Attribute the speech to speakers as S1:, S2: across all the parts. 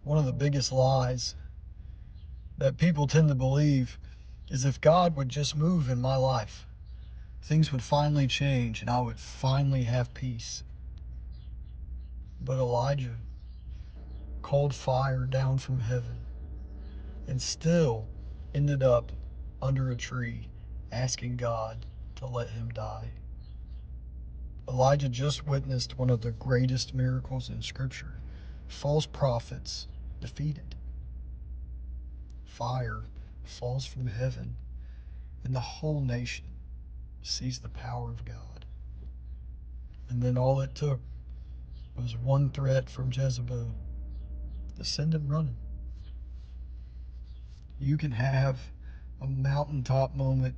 S1: One of the biggest lies that people tend to believe is if God would just move in my life, things would finally change and I would finally have peace. But Elijah called fire down from heaven and still ended up under a tree asking God to let him die. Elijah just witnessed one of the greatest miracles in Scripture. False prophets defeated. Fire falls from heaven, and the whole nation sees the power of God. And then all it took was one threat from Jezebel to send him running. You can have a mountaintop moment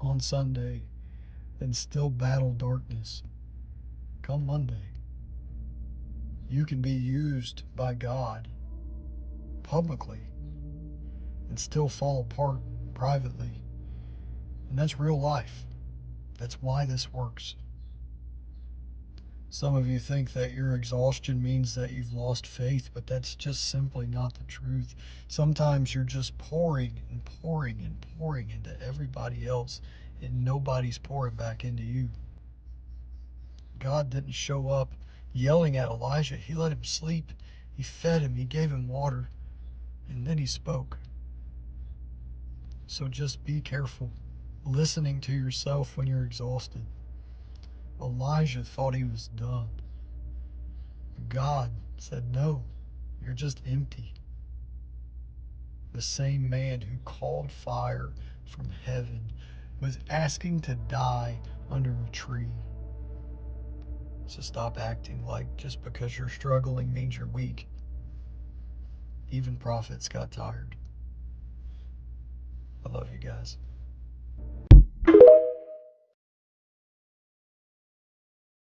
S1: on Sunday and still battle darkness come Monday. You can be used by God publicly and still fall apart privately. And that's real life. That's why this works. Some of you think that your exhaustion means that you've lost faith, but that's just simply not the truth. Sometimes you're just pouring and pouring and pouring into everybody else, and nobody's pouring back into you. God didn't show up yelling at Elijah. He let him sleep. He fed him. He gave him water. And then he spoke. So just be careful listening to yourself when you're exhausted. Elijah thought he was done. God said, no, you're just empty. The same man who called fire from heaven was asking to die under a tree. So stop acting like just because you're struggling means you're weak. Even prophets got tired. I love you guys.